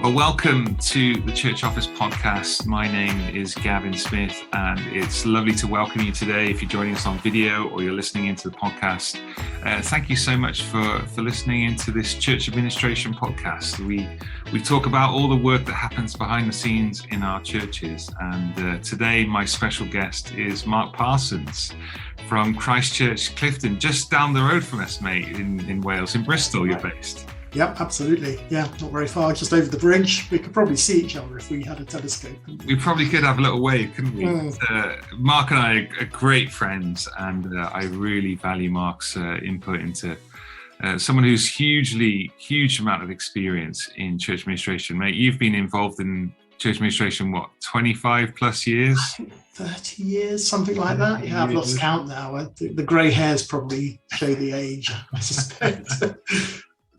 Well, welcome to the Church Office podcast. My name is Gavin Smith, and it's lovely to welcome you today. If you're joining us on video or you're listening into the podcast, thank you so much for listening into this church administration podcast. We talk about all the work that happens behind the scenes in our churches. And today, my special guest is Mark Parsons from Christchurch, Clifton, just down the road from us, mate, in Wales, in Bristol, you're based. Yep, absolutely. Yeah, not very far, just over the bridge. We could probably see each other if we had a telescope. We probably could have a little wave, couldn't we? Mark and I are great friends, and I really value Mark's input into someone who's huge amount of experience in church administration. Mate, you've been involved in church administration, 25 plus years? 30 years, something like that. Yeah, I've lost count now. The grey hairs probably show the age, I suspect.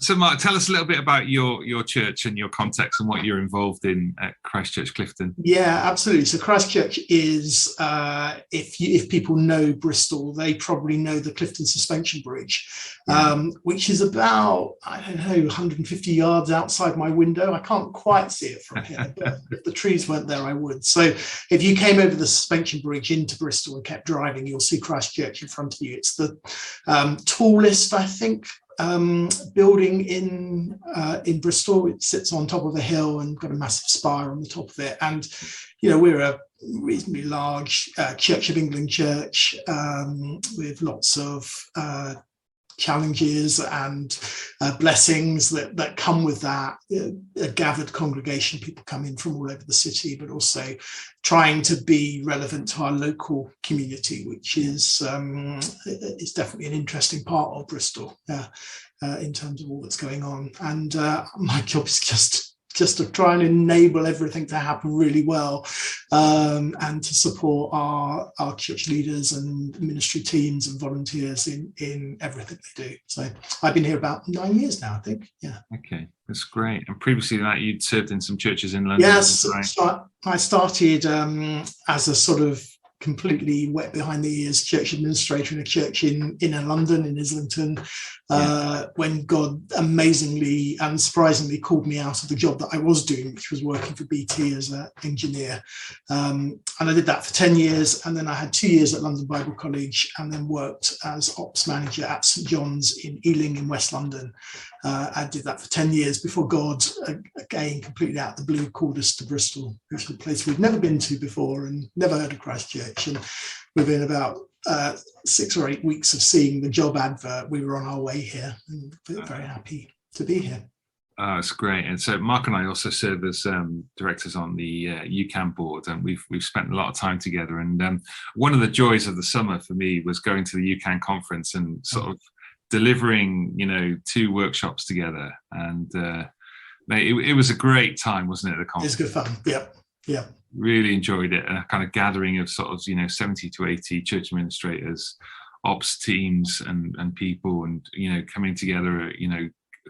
So, Mark, tell us a little bit about your church and your context and what you're involved in at Christchurch Clifton. Yeah, absolutely. So Christchurch is, if people know Bristol, they probably know the Clifton Suspension Bridge, which is about, 150 yards outside my window. I can't quite see it from here, but if the trees weren't there, I would. So if you came over the Suspension Bridge into Bristol and kept driving, you'll see Christchurch in front of you. It's the tallest, I think, building in Bristol. It sits on top of a hill and got a massive spire on the top of it. And, we're a reasonably large Church of England church with lots of challenges and blessings that come with that. A gathered congregation, people come in from all over the city, but also trying to be relevant to our local community, which is definitely an interesting part of Bristol in terms of all that's going on. And my job is just to try and enable everything to happen really well, and to support our church leaders and ministry teams and volunteers in everything they do. So I've been here about 9 years now, I think. Yeah. Okay, that's great. And previously to that, you'd served in some churches in London. Yes, so I started as a sort of completely wet behind the ears church administrator in a church in inner London, in Islington, when God amazingly and surprisingly called me out of the job that I was doing, which was working for BT as an engineer. And I did that for 10 years. And then I had 2 years at London Bible College, and then worked as ops manager at St John's in Ealing in West London. I did that for 10 years before God, again, completely out of the blue, called us to Bristol, which is a place we'd never been to before and never heard of Christchurch. And within about 6 or 8 weeks of seeing the job advert, we were on our way here, and very happy to be here. Oh, it's great. And so Mark and I also serve as directors on the UCAM board, and we've spent a lot of time together. And one of the joys of the summer for me was going to the UCAM conference and sort of delivering, 2 workshops together. And it was a great time, wasn't it? The conference. It's good fun. Yeah. Really enjoyed it. A kind of gathering of sort of 70 to 80 church administrators, ops teams, and people, and coming together,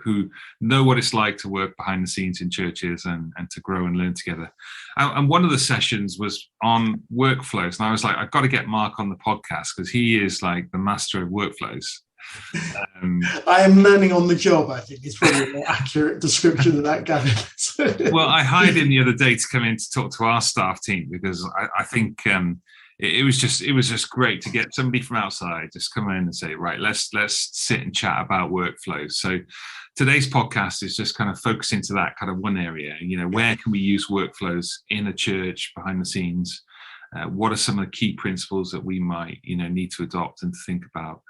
who know what it's like to work behind the scenes in churches and to grow and learn together. And one of the sessions was on workflows, and I was like, I've got to get Mark on the podcast because he is like the master of workflows. I am learning on the job, I think, is probably a more accurate description of that, Gavin. Well, I hired him the other day to come in to talk to our staff team, because I think it was just great to get somebody from outside just come in and say, right, let's sit and chat about workflows. So today's podcast is just kind of focusing to that kind of one area. Where can we use workflows in a church behind the scenes? What are some of the key principles that we might need to adopt and to think about?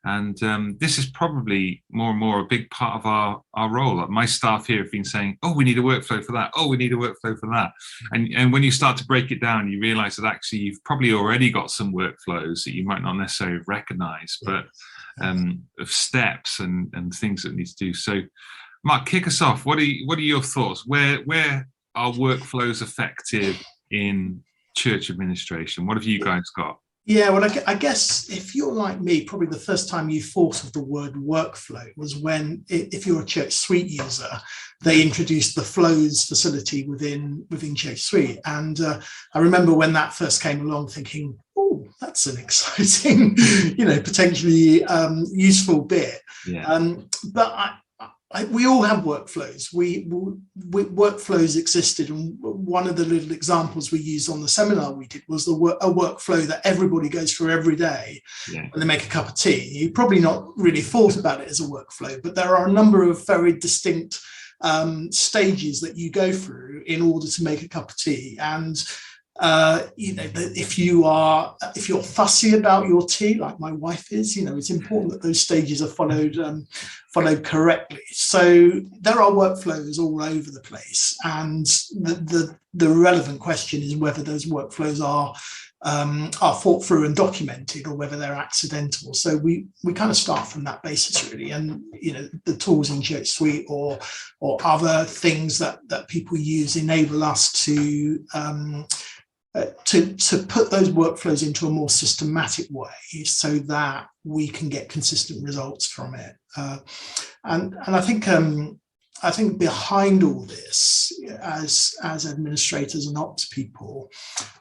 And this is probably more and more a big part of our role. Like, my staff here have been saying, oh, we need a workflow for that. Oh, we need a workflow for that. And when you start to break it down, you realize that actually you've probably already got some workflows that you might not necessarily recognize, but of steps and things that need to do. So, Mark, kick us off. What are your thoughts? Where are workflows effective in church administration? What have you guys got? Yeah, well, I guess if you're like me, probably the first time you thought of the word workflow was when, if you're a Church Suite user, they introduced the flows facility within Church Suite. And I remember when that first came along thinking, oh, that's an exciting, potentially useful bit. Yeah. But we all have workflows. Workflows existed, and one of the little examples we used on the seminar we did was a workflow that everybody goes through every day when they make a cup of tea. You probably not really thought about it as a workflow, but there are a number of very distinct stages that you go through in order to make a cup of tea. And if you're fussy about your tea, like my wife is, it's important that those stages are followed correctly. So there are workflows all over the place, and the relevant question is whether those workflows are thought through and documented, or whether they're accidental. So we kind of start from that basis, really. And the tools in Church Suite or other things that people use enable us to put those workflows into a more systematic way, so that we can get consistent results from it. And I think behind all this, as administrators and ops people,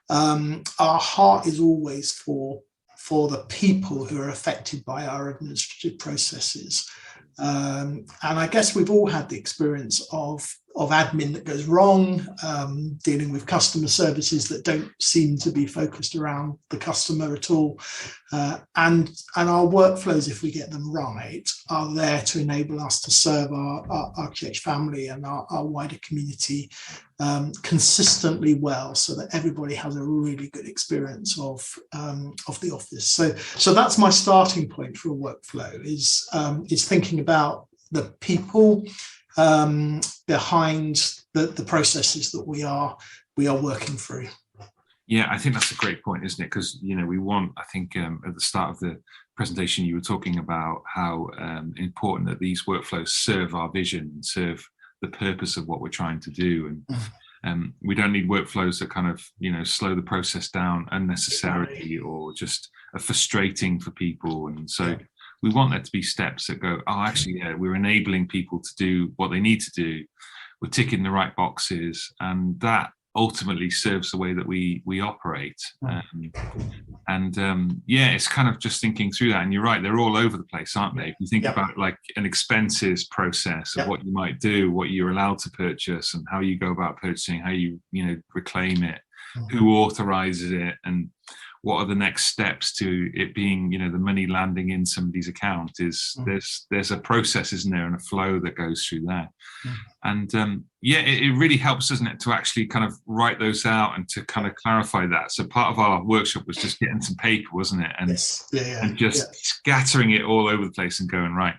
our heart is always for the people who are affected by our administrative processes. And I guess we've all had the experience of admin that goes wrong, dealing with customer services that don't seem to be focused around the customer at all. And our workflows, if we get them right, are there to enable us to serve our church family and our wider community consistently well, so that everybody has a really good experience of the office. So that's my starting point for a workflow, is thinking about the people behind the processes that we are working through. Yeah, I think that's a great point, isn't it? Because we want, I think at the start of the presentation you were talking about how important that these workflows serve our vision, serve the purpose of what we're trying to do, and we don't need workflows that kind of slow the process down unnecessarily, or just are frustrating for people. And so we want there to be steps that go, we're enabling people to do what they need to do, we're ticking the right boxes, and that ultimately serves the way that we operate. It's kind of just thinking through that. And you're right, they're all over the place, aren't they? If you think about like an expenses process of what you might do, what you're allowed to purchase, and how you go about purchasing, how you reclaim it, who authorizes it, and what are the next steps to it being, the money landing in somebody's account. There's a process, isn't there, and a flow that goes through there. And it really helps, doesn't it, to actually kind of write those out and to kind of clarify that. So part of our workshop was just getting some paper, wasn't it? And, and just scattering it all over the place and going, right,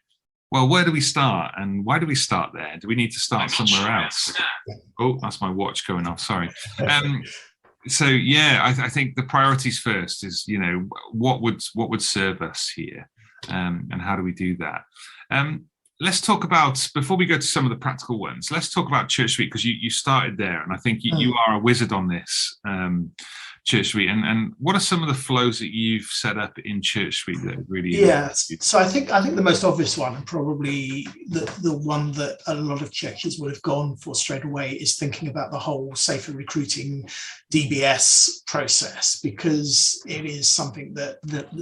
well, where do we start? And why do we start there? Do we need to start somewhere else? Oh, that's my watch going off, sorry. So I think the priorities first is what would serve us here, and how do we do that? Let's talk about, before we go to some of the practical ones, let's talk about Church Suite, because you started there, and I think you are a wizard on this, Church Suite. And what are some of the flows that you've set up in Church Suite that really? So I think the most obvious one, and probably the one that a lot of churches would have gone for straight away, is thinking about the whole safer recruiting DBS process, because it is something that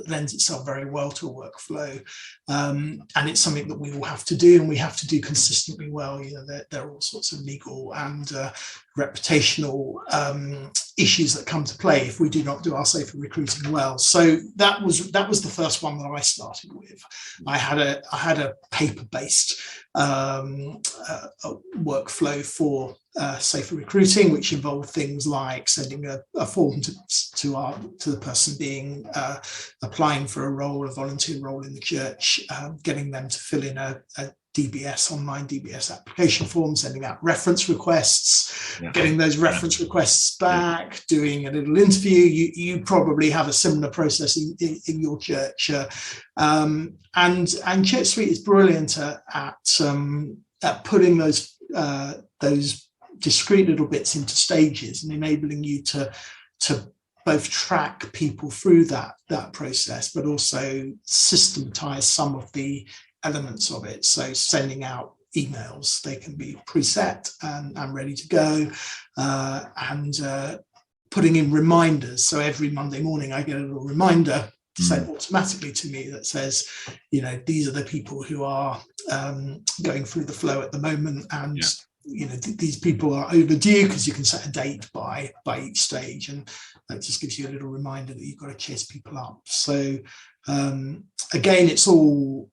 lends itself very well to a workflow, and it's something that we all have to do, and we have to do consistently well. There are all sorts of legal and reputational issues that come to play if we do not do our safer recruiting well. So that was the first one that I started with. I had a paper-based workflow for safer recruiting, which involved things like sending a form to the person being applying for a role, a volunteer role in the church, getting them to fill in a online DBS application form, sending out reference requests, getting those reference requests back, doing a little interview. You probably have a similar process in your church, and Church Suite is brilliant at putting those discrete little bits into stages and enabling you to both track people through that process, but also systematize some of the elements of it. So sending out emails, they can be preset and ready to go, and putting in reminders. So every Monday morning I get a little reminder sent automatically to me that says, these are the people who are going through the flow at the moment, and these people are overdue, because you can set a date by each stage, and that just gives you a little reminder that you've got to chase people up. So again, it's all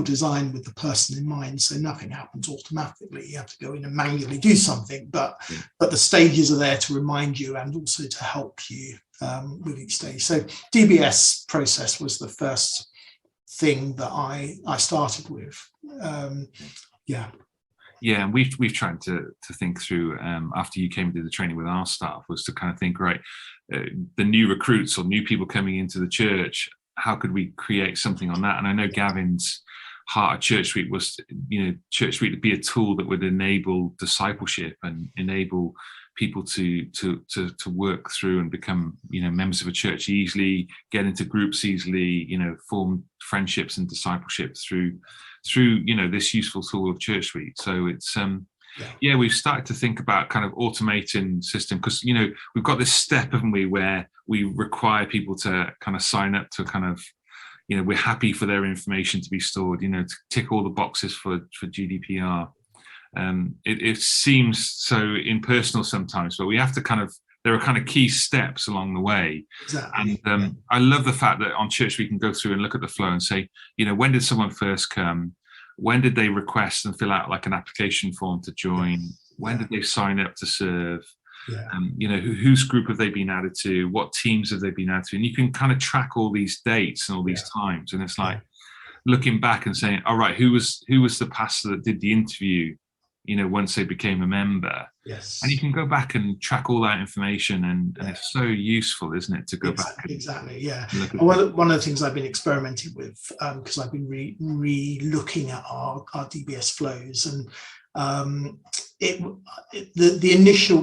designed with the person in mind, so nothing happens automatically. You have to go in and manually do something, but the stages are there to remind you and also to help you with each stage. So DBS process was the first thing that I started with. Yeah, and we've tried to think through, after you came to do the training with our staff, was to kind of think, right, the new recruits or new people coming into the church, how could we create something on that? And I know Gavin's heart of Church Week was, Church Week to be a tool that would enable discipleship and enable people to work through and become, members of a church easily, get into groups easily, form friendships and discipleship through this useful tool of Church Week. So it's we've started to think about kind of automating system, because we've got this step, haven't we, where we require people to kind of sign up to kind of, we're happy for their information to be stored, to tick all the boxes for GDPR. It seems so impersonal sometimes, but we have to there are kind of key steps along the way. Exactly. And I love the fact that on Church we can go through and look at the flow and say, when did someone first come? When did they request and fill out like an application form to join? When did they sign up to serve? Whose group have they been added to? What teams have they been added to? And you can kind of track all these dates and all these times. And it's like looking back and saying, all right, who was the pastor that did the interview, once they became a member? Yes. And you can go back and track all that information, and it's so useful, isn't it, to go back and one of the things I've been experimenting with, because I've been re-looking at our DBS flows, and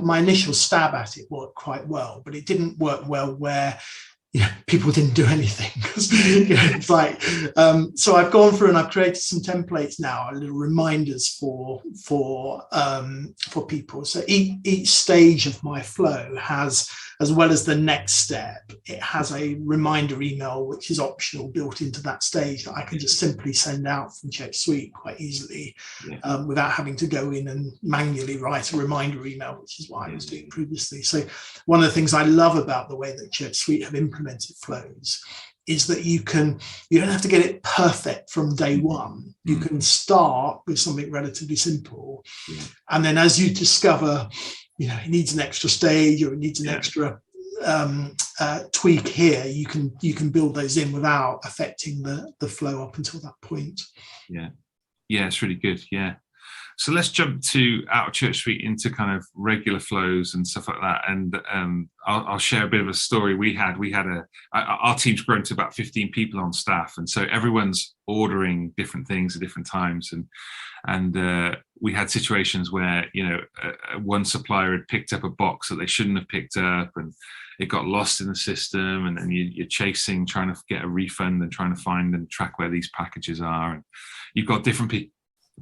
my initial stab at it worked quite well, but it didn't work well where people didn't do anything, because it's like, so I've gone through and I've created some templates now, little reminders for people. So each stage of my flow has, as well as the next step, it has a reminder email which is optional built into that stage that I can just simply send out from Church Suite quite easily, without having to go in and manually write a reminder email, which is what I was doing previously. So one of the things I love about the way that Church Suite have implemented flows is that you don't have to get it perfect from day one. You can start with something relatively simple, and then as you discover it needs an extra stage, or it needs an extra tweak here, you can build those in without affecting the flow up until that point. It's really good. So let's jump out of Church Suite into kind of regular flows and stuff like that. And I'll share a bit of a story we had. Our team's grown to about 15 people on staff, and so everyone's ordering different things at different times. And we had situations where one supplier had picked up a box that they shouldn't have picked up, and it got lost in the system, and then you're chasing, trying to get a refund and trying to find and track where these packages are. And you've got different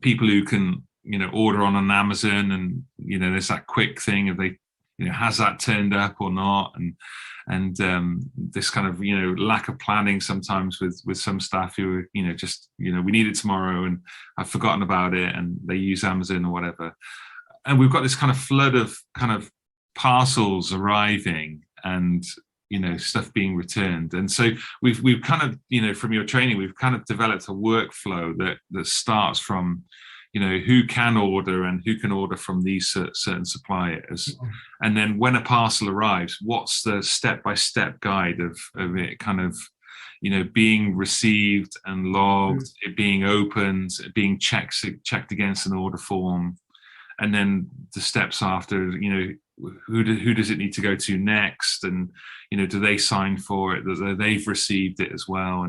people who can order on an Amazon, and there's that quick thing of they has that turned up or not, and this kind of lack of planning sometimes with some staff who just we need it tomorrow and I've forgotten about it, and they use Amazon or whatever, and we've got this kind of flood of kind of parcels arriving and stuff being returned. And so we've kind of from your training we've kind of developed a workflow that starts from who can order and who can order from these certain suppliers. And then when a parcel arrives, what's the step-by-step guide of it kind of, being received and logged, it being opened, it being checked against an order form. And then the steps after, who does it need to go to next? And, do they sign for it, that they've received it as well?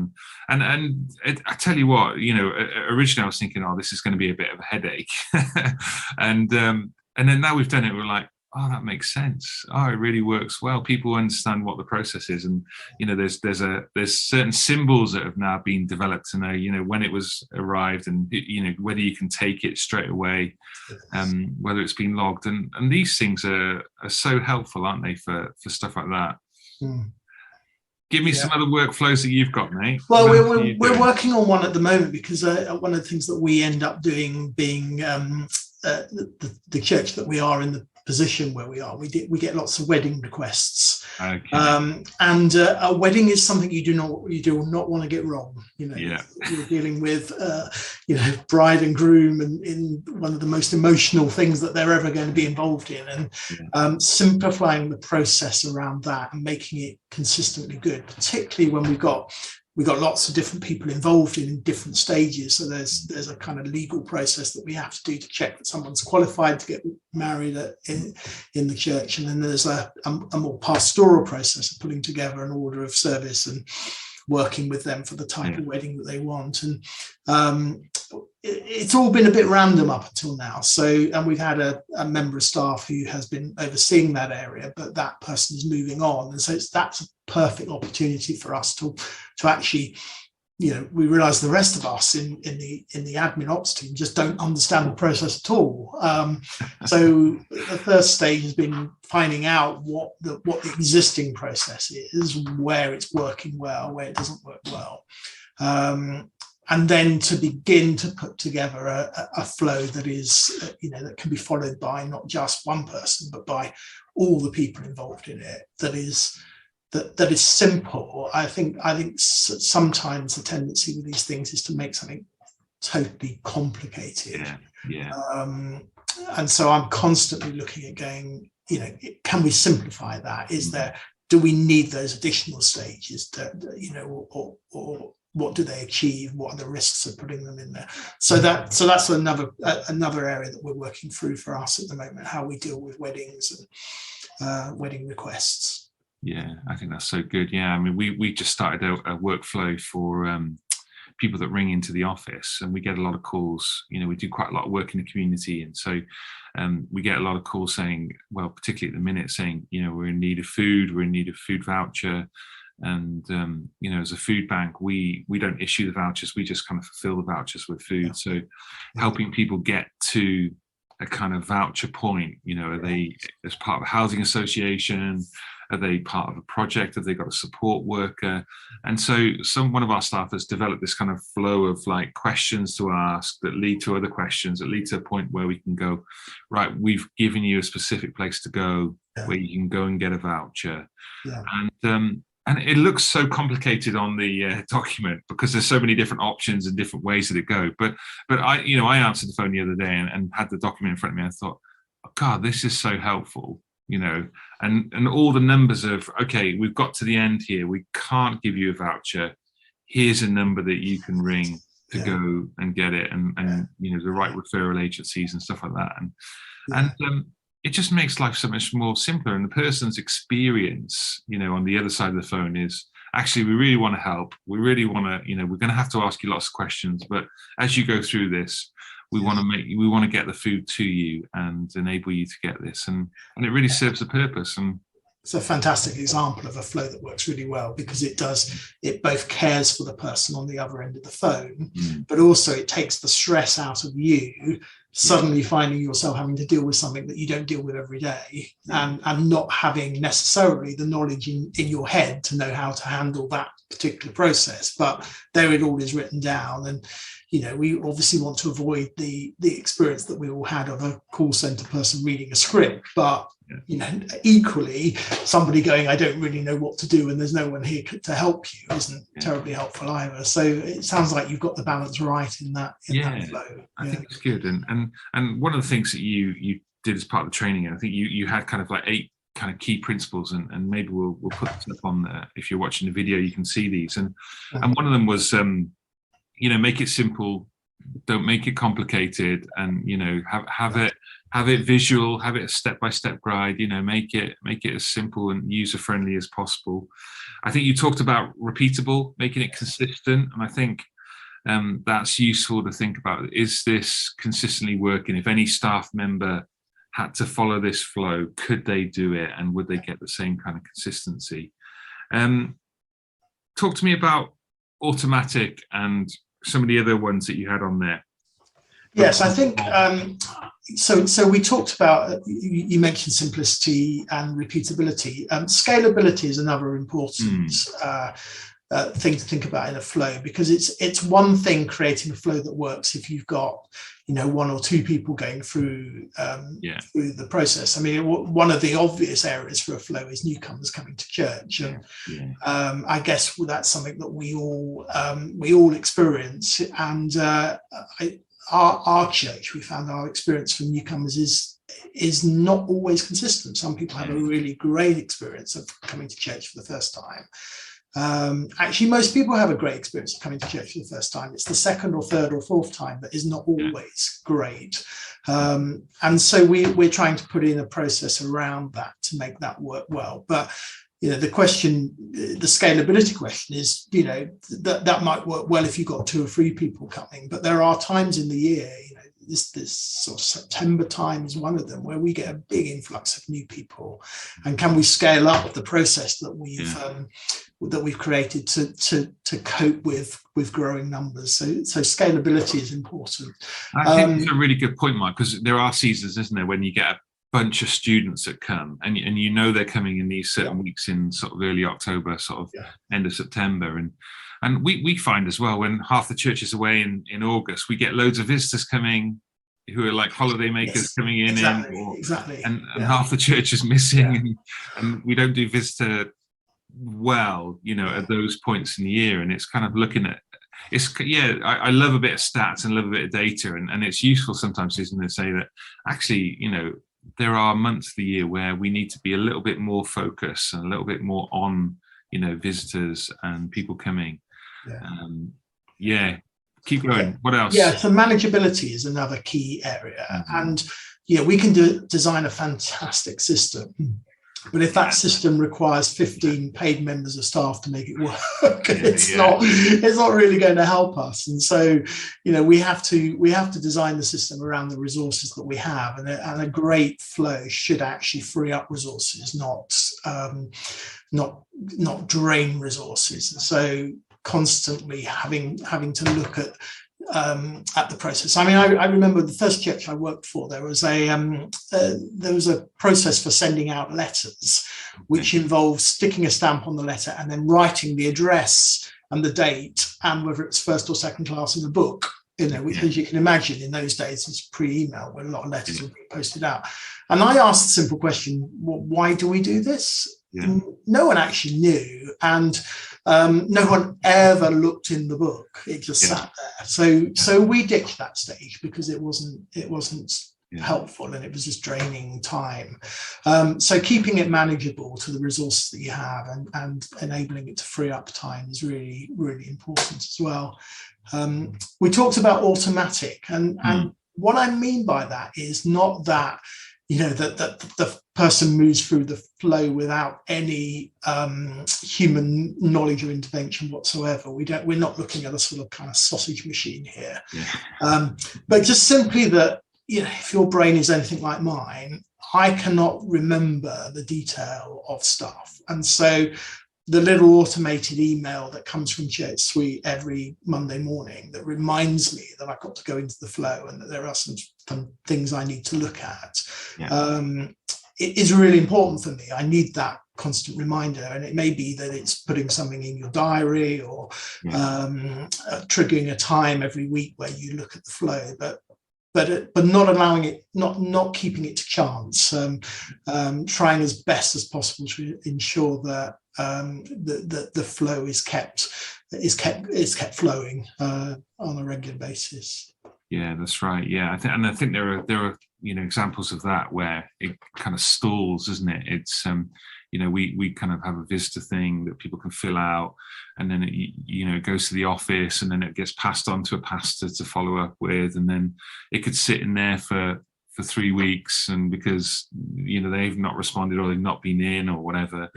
And I tell you what, originally I was thinking, this is going to be a bit of a headache. and then now we've done it, we're like, that makes sense. It really works well. People understand what the process is. And, there's certain symbols that have now been developed to know, when it was arrived and, whether you can take it straight away, whether it's been logged. And these things are so helpful, aren't they, for stuff like that? Give me some other workflows that you've got, mate. Well, we're working on one at the moment, because one of the things that we end up doing, being the church that we are in, the position where we are, we get lots of wedding requests. Okay. And a wedding is something you do not want to get wrong. Yeah. You're dealing with bride and groom, and in one of the most emotional things that they're ever going to be involved in, and simplifying the process around that and making it consistently good, particularly when we've got lots of different people involved in different stages. So there's a kind of legal process that we have to do to check that someone's qualified to get married in the church. And then there's a more pastoral process of putting together an order of service and working with them for the type of wedding that they want. And it's all been a bit random up until now. And we've had a member of staff who has been overseeing that area, but that person is moving on. And so that's a perfect opportunity for us to actually, we realize the rest of us in the admin ops team just don't understand the process at all. So the first stage has been finding out what the existing process is, where it's working well, where it doesn't work well. And then to begin to put together a flow that is, that can be followed by not just one person, but by all the people involved in it. That is simple. I think sometimes the tendency with these things is to make something totally complicated. And so I'm constantly looking at going, can we simplify that? Do we need those additional stages or what do they achieve? What are the risks of putting them in there? So that's another area that we're working through for us at the moment, how we deal with weddings and wedding requests. Yeah, I think that's so good. Yeah, I mean, we just started a workflow for people that ring into the office, and we get a lot of calls. We do quite a lot of work in the community, and so we get a lot of calls saying, well, particularly at the minute, saying, we're in need of food, we're in need of food voucher. And as a food bank, we don't issue the vouchers, we just kind of fulfill the vouchers with food. So helping people get to a kind of voucher point, are they as part of a housing association, are they part of a project, have they got a support worker? And so one of our staff has developed this kind of flow of like questions to ask that lead to other questions, that lead to a point where we can go, right, we've given you a specific place to go where you can go and get a voucher. And it looks so complicated on the document because there's so many different options and different ways that it go. But I answered the phone the other day and had the document in front of me. I thought, oh God, this is so helpful, and all the numbers of, okay, we've got to the end here. We can't give you a voucher. Here's a number that you can ring to go and get it, and the right referral agencies and stuff like that. And it just makes life so much more simpler. And the person's experience, on the other side of the phone is, actually, we really want to help. We really want to, we're going to have to ask you lots of questions. But as you go through this, we want to get the food to you and enable you to get this. And it really serves a purpose. And it's a fantastic example of a flow that works really well, because it both cares for the person on the other end of the phone, but also it takes the stress out of you suddenly finding yourself having to deal with something that you don't deal with every day, and not having necessarily the knowledge in your head to know how to handle that particular process. But there it all is written down. And we obviously want to avoid the experience that we all had of a call center person reading a script, but equally somebody going, I don't really know what to do and there's no one here to help you, isn't terribly helpful either. So it sounds like you've got the balance right in that flow. I think it's good. And one of the things that you did as part of the training, and I think you had kind of like 8 kind of key principles, and maybe we'll put this up on there. If you're watching the video, you can see these. And one of them was make it simple, don't make it complicated, and have it visual, have it a step-by-step guide, make it as simple and user-friendly as possible. I think you talked about repeatable, making it consistent, and I think that's useful to think about. Is this consistently working? If any staff member had to follow this flow, could they do it, and would they get the same kind of consistency? Talk to me about automatic and some of the other ones that you had on there. Yes, I think so we talked about, you mentioned simplicity and repeatability. Scalability is another important thing to think about in a flow, because it's one thing creating a flow that works if you've got, one or two people going through the process. I mean, one of the obvious areas for a flow is newcomers coming to church, and I guess that's something that we all experience. And our church, we found our experience from newcomers is not always consistent. Some people have a really great experience of coming to church for the first time. Actually, most people have a great experience of coming to church for the first time. It's the second or third or fourth time that is not always great. And so we're trying to put in a process around that to make that work well. But the question, the scalability question is, that might work well if you've got 2 or 3 people coming, but there are times in the year, this sort of September time is one of them, where we get a big influx of new people. And can we scale up the process that we've created to cope with growing numbers? So scalability is important. I think it's a really good point, Mark, because there are seasons, isn't there, when you get a bunch of students that come, and they're coming in these certain weeks in sort of early October, sort of end of September, and we find as well, when half the church is away in August, we get loads of visitors coming who are like holiday makers coming in, and half the church is missing, and we don't do visitor well, at those points in the year. And it's kind of looking at I love a bit of stats and love a bit of data, and it's useful sometimes, isn't it, to say that actually, there are months of the year where we need to be a little bit more focused and a little bit more on, visitors and people coming. Keep going. What else? So manageability is another key area. And we can design a fantastic system, but if that system requires 15 paid members of staff to make it work, it's not really going to help us. And so, we have to design the system around the resources that we have, and a great flow should actually free up resources, not drain resources. And so constantly having to look at the process. I mean, I remember the first church I worked for, there was a process for sending out letters, which involves sticking a stamp on the letter and then writing the address and the date and whether it's first or second class in the book. As you can imagine, in those days, it's pre-email when a lot of letters were being posted out. And I asked the simple question, why do we do this? No one actually knew, and no one ever looked in the book. It just sat there. So we ditched that stage because it wasn't helpful, and it was just draining time. So keeping it manageable to the resources that you have and enabling it to free up time is really, really important as well. We talked about automatic, and what I mean by that is not that that the person moves through the flow without any human knowledge or intervention whatsoever. We're not looking at a sort of kind of sausage machine here, but just simply that if your brain is anything like mine, I cannot remember the detail of stuff, and so the little automated email that comes from Church Suite every Monday morning that reminds me that I've got to go into the flow and that there are some things I need to look at, it is really important for me. I need that constant reminder, and it may be that it's putting something in your diary or triggering a time every week where you look at the flow, but not allowing it, not keeping it to chance, trying as best as possible to ensure that the flow is kept flowing on a regular basis. Yeah, that's right. Yeah, I think there are examples of that where it kind of stalls, isn't it? It's we kind of have a visitor thing that people can fill out, and then it goes to the office, and then it gets passed on to a pastor to follow up with, and then it could sit in there for 3 weeks, and because they've not responded or they've not been in or whatever.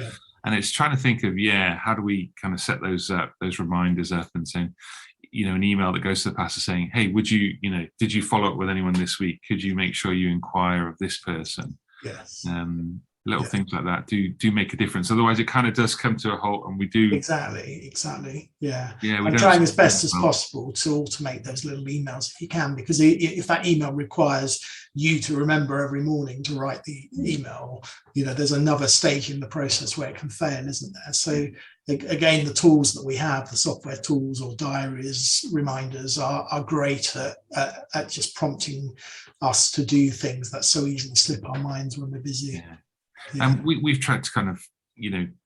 And it's trying to think of how do we kind of set those reminders up, and saying an email that goes to the pastor saying, hey, would you did you follow up with anyone this week? Could you make sure you inquire of this person? Yes. little things like that do make a difference. Otherwise, it kind of does come to a halt, and we do exactly. Yeah, we I'm don't trying as best as possible to automate those little emails if you can, because if that email requires you to remember every morning to write the email, there's another stage in the process where it can fail, isn't there? So again, the tools that we have, the software tools or diaries, reminders, are great at just prompting us to do things that so easily slip our minds when we're busy. And we've tried to kind of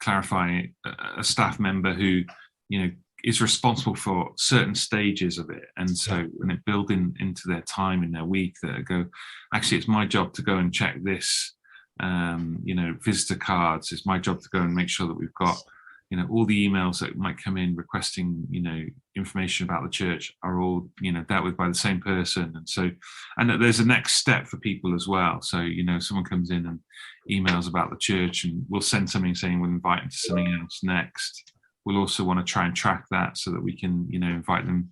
clarify a staff member who is responsible for certain stages of it, and so when it build into their time in their week, that go, actually it's my job to go and check this, visitor cards, it's my job to go and make sure that we've got all the emails that might come in requesting information about the church are all dealt with by the same person. And that there's a next step for people as well. So someone comes in and emails about the church, and we'll send something saying we'll invite them to something else next. We'll also want to try and track that so that we can invite them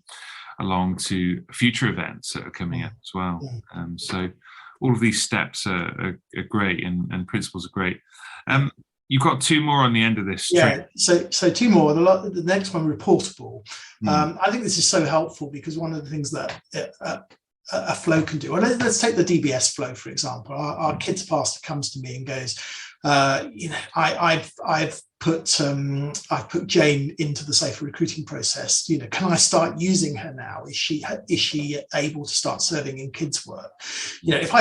along to future events that are coming up as well. So all of these steps are great, and principles are great. You've got two more on the end of this. So two more. The next one, reportable. I think this is so helpful, because one of the things that a flow can do. Well, let's take the DBS flow, for example. Our kids pastor comes to me and goes, I've put Jane into the safer recruiting process. Can I start using her now? Is she able to start serving in kids' work? If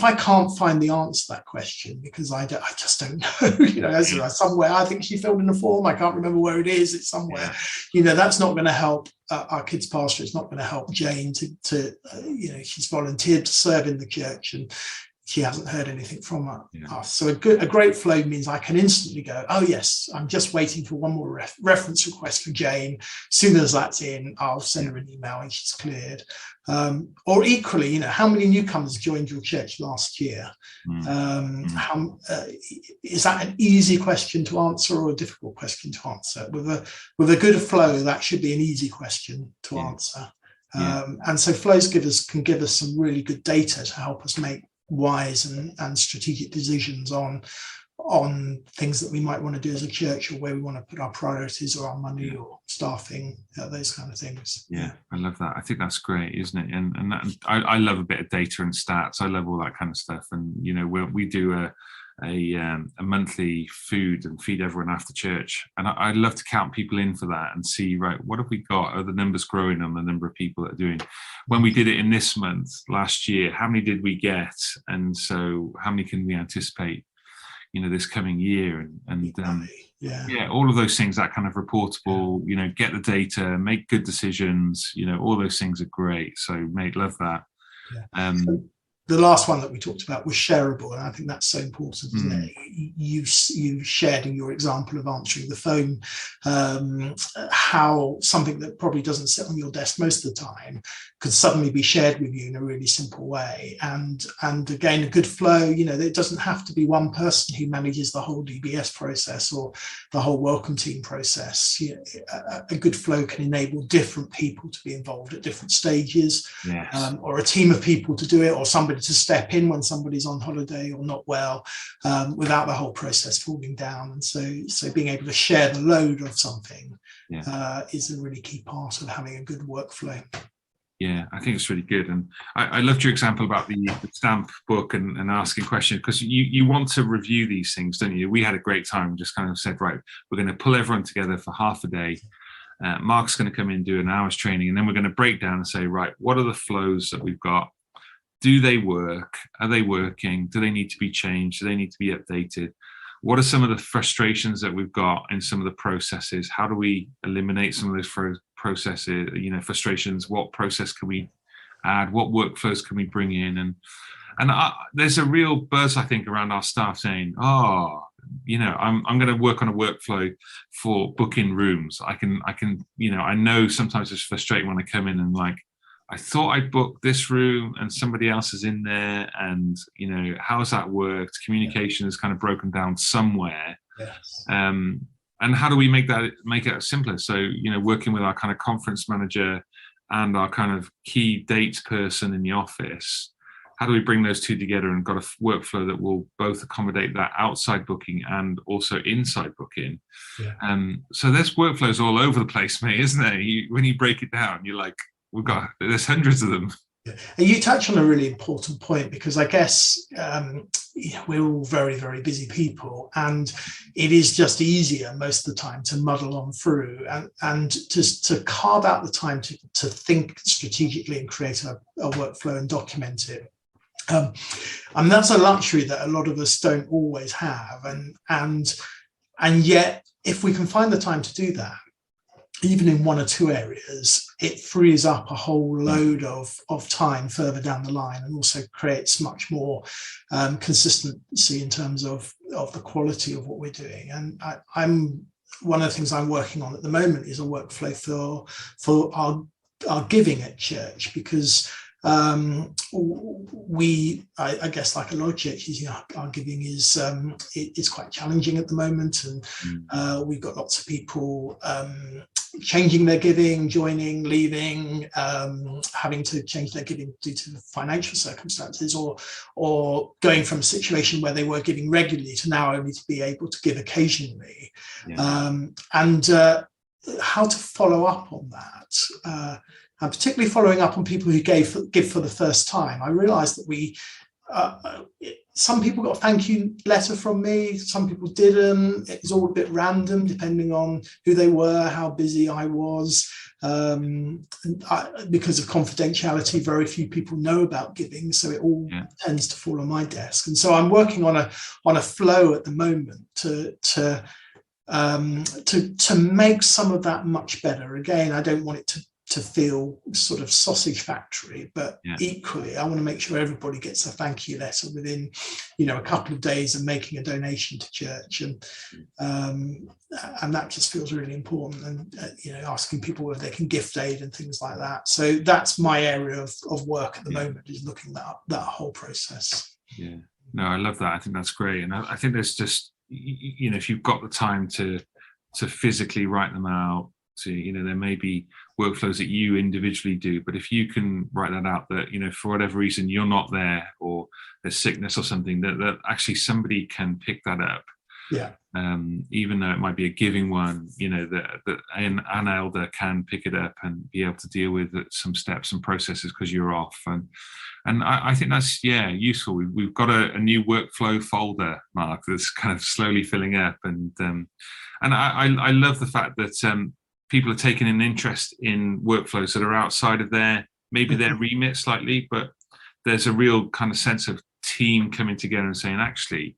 I can't find the answer to that question, because I just don't know. Somewhere I think she filled in a form. I can't remember where it is. It's somewhere. That's not going to help our kids' pastor. It's not going to help Jane to she's volunteered to serve in the church, and she hasn't heard anything from us. So a great flow means I can instantly go, oh yes, I'm just waiting for one more reference request for Jane. As soon as that's in, I'll send her an email and she's cleared. Or equally, how many newcomers joined your church last year? Is that an easy question to answer or a difficult question to answer? With a good flow, that should be an easy question to answer. And so flows can give us some really good data to help us make wise and strategic decisions on things that we might want to do as a church, or where we want to put our priorities or our money or staffing, those kind of things. I love that. I think that's great, isn't it? And I love a bit of data and stats. I love all that kind of stuff. And we do a monthly food and feed everyone after church, and I love to count people in for that and see, right, what have we got? Are the numbers growing on the number of people that are doing? When we did it in this month last year, how many did we get? And so how many can we anticipate this coming year? And all of those things, that kind of reportable, get the data, make good decisions, all those things are great. So mate, love that. The last one that we talked about was shareable, and I think that's so important, isn't it? You shared in your example of answering the phone how something that probably doesn't sit on your desk most of the time could suddenly be shared with you in a really simple way. And again, a good flow, it doesn't have to be one person who manages the whole DBS process or the whole welcome team process. A good flow can enable different people to be involved at different stages, or a team of people to do it, or somebody to step in when somebody's on holiday or not well, without the whole process falling down. And so being able to share the load of something is a really key part of having a good workflow. I think it's really good. And I loved your example about the stamp book and asking questions, because you want to review these things, don't you? We had a great time, just kind of said, right, we're going to pull everyone together for half a day. Mark's going to come in and do an hour's training, and then we're going to break down and say, right, what are the flows that we've got? Do they work? Are they working? Do they need to be changed? Do they need to be updated? What are some of the frustrations that we've got in some of the processes? How do we eliminate some of those processes, frustrations? What process can we add? What workflows can we bring in? And there's a real buzz, I think, around our staff saying, I'm going to work on a workflow for booking rooms. I know sometimes it's frustrating when I come in and I thought I'd booked this room and somebody else is in there, and how has that worked? Communication is kind of broken down somewhere. And how do we make it simpler? So working with our kind of conference manager and our kind of key dates person in the office, how do we bring those two together and got a workflow that will both accommodate that outside booking and also inside booking? Yeah. So there's workflows all over the place, mate, isn't there? When you break it down, you're like, there's hundreds of them. Yeah. And you touch on a really important point, because I guess we're all very, very busy people, and it is just easier most of the time to muddle on through and to carve out the time to think strategically and create a workflow and document it. And that's a luxury that a lot of us don't always have, and yet if we can find the time to do that, even in one or two areas, it frees up a whole load of time further down the line, and also creates much more consistency in terms of the quality of what we're doing. And I'm one of the things I'm working on at the moment is a workflow for our giving at church, because I guess, like a lot of churches, our giving is it's quite challenging at the moment, and we've got lots of people changing their giving, joining, leaving, having to change their giving due to financial circumstances, or going from a situation where they were giving regularly to now only to be able to give occasionally. And how to follow up on that, and particularly following up on people who give for the first time. I realized that some people got a thank you letter from me, some people didn't. It was all a bit random depending on who they were, how busy I was. Because of confidentiality, very few people know about giving, so it all tends to fall on my desk. And so I'm working on a flow at the moment to make some of that much better. Again, I don't want it to feel sort of sausage factory, but equally I want to make sure everybody gets a thank you letter within a couple of days of making a donation to church, and that just feels really important, and asking people whether they can gift aid and things like that. So that's my area of work at the moment, is looking at that whole process. No, I love that. I think that's great. And I think there's just, if you've got the time to physically write them out, there may be workflows that you individually do, but if you can write that out, that for whatever reason you're not there, or there's sickness or something, that actually somebody can pick that up, even though it might be a giving one, that an elder can pick it up and be able to deal with some steps and processes because you're off. And I think that's useful. We've got a new workflow folder, Mark, that's kind of slowly filling up, and I love the fact that people are taking an interest in workflows that are outside of their remit slightly, but there's a real kind of sense of team coming together and saying, actually,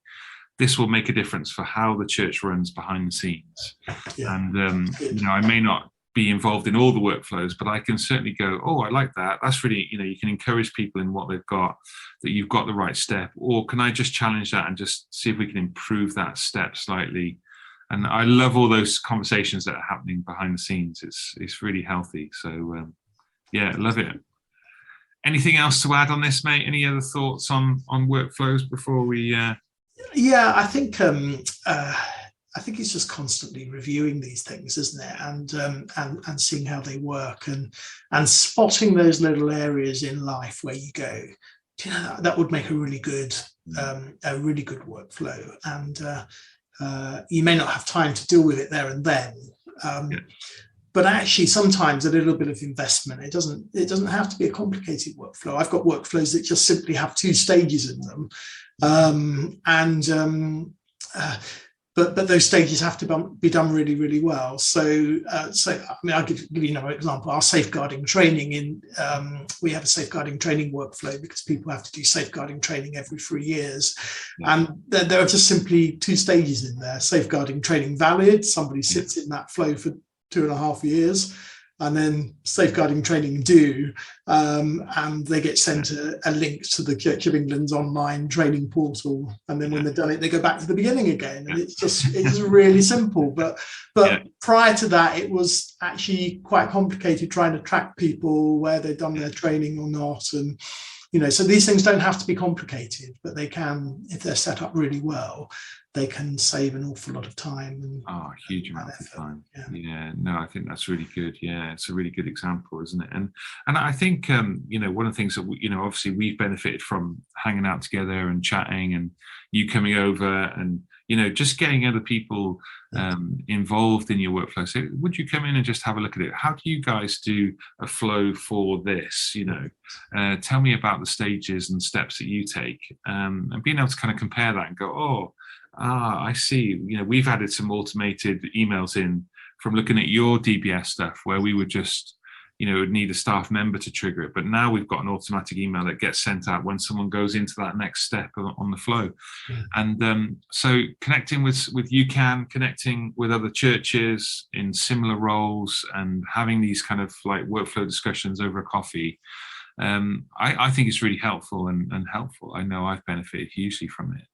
this will make a difference for how the church runs behind the scenes. And I may not be involved in all the workflows, but I can certainly go, oh, I like that. That's really, you can encourage people in what they've got, that you've got the right step, or can I just challenge that and just see if we can improve that step slightly? And I love all those conversations that are happening behind the scenes. It's really healthy. So I love it. Anything else to add on this, mate? Any other thoughts on workflows before we? I think it's just constantly reviewing these things, isn't it? And seeing how they work, and spotting those little areas in life where you go, that would make a really good workflow. And you may not have time to deal with it there and then, but actually sometimes a little bit of investment. It doesn't have to be a complicated workflow. I've got workflows that just simply have 2 stages in them, but those stages have to be done really, really well. So I'll give you another example. Our safeguarding training we have a safeguarding training workflow because people have to do safeguarding training every 3 years. And there are just simply 2 stages in there. Safeguarding training valid, somebody sits in that flow for 2.5 years, and then safeguarding training due, and they get sent a link to the Church of England's online training portal, and then when they've done it, they go back to the beginning again, and it's really simple. But prior to that, it was actually quite complicated trying to track people where they'd done their training or not, So these things don't have to be complicated, but they can, if they're set up really well, they can save an awful lot of time. And huge amount of time. Yeah, no, I think that's really good. Yeah, it's a really good example, isn't it? And I think one of the things that obviously we've benefited from hanging out together and chatting, and you coming over and just getting other people involved in your workflow. So would you come in and just have a look at it? How do you guys do a flow for this? Tell me about the stages and steps that you take, and being able to kind of compare that and go, I see. We've added some automated emails in from looking at your DBS stuff where we would just, would need a staff member to trigger it. But now we've got an automatic email that gets sent out when someone goes into that next step on the flow. Yeah. And so connecting with UCAN, connecting with other churches in similar roles and having these kind of like workflow discussions over a coffee, I think it's really helpful and helpful. I know I've benefited hugely from it.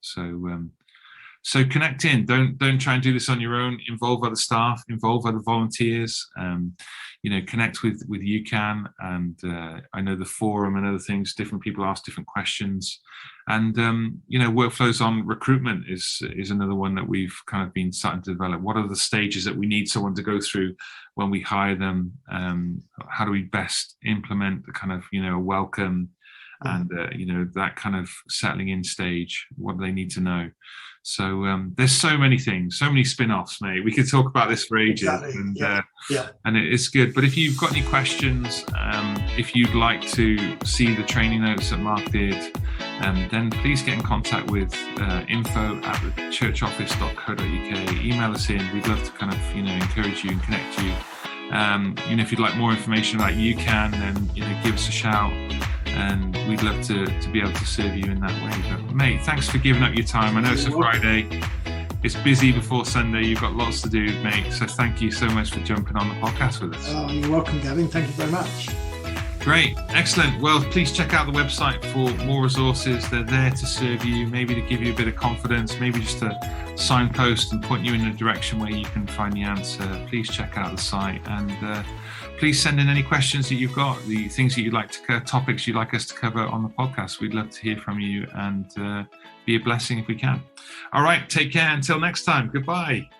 So connect in. Don't try and do this on your own. Involve other staff. Involve other volunteers. Connect with UCAN, and I know the forum and other things. Different people ask different questions, and workflows on recruitment is another one that we've kind of been starting to develop. What are the stages that we need someone to go through when we hire them? How do we best implement the kind of welcome and that kind of settling in stage? What do they need to know? So there's so many things, so many spin-offs, mate. We could talk about this for ages. Exactly. And it's good. But if you've got any questions, if you'd like to see the training notes that Mark did, then please get in contact with info@thechurchoffice.co.uk. Email us in. We'd love to kind of encourage you and connect you. If you'd like more information about UCAN, then give us a shout. And we'd love to be able to serve you in that way. But mate, thanks for giving up your time. I know it's a Friday. It's busy before Sunday. You've got lots to do, mate. So thank you so much for jumping on the podcast with us. Oh, you're welcome, Gavin. Thank you very much. Great. Excellent. Well, please check out the website for more resources. They're there to serve you, maybe to give you a bit of confidence, maybe just to signpost and point you in a direction where you can find the answer. Please check out the site, and please send in any questions that you've got, the things that you'd like to topics you'd like us to cover on the podcast. We'd love to hear from you and be a blessing if we can. All right, take care. Until next time. Goodbye.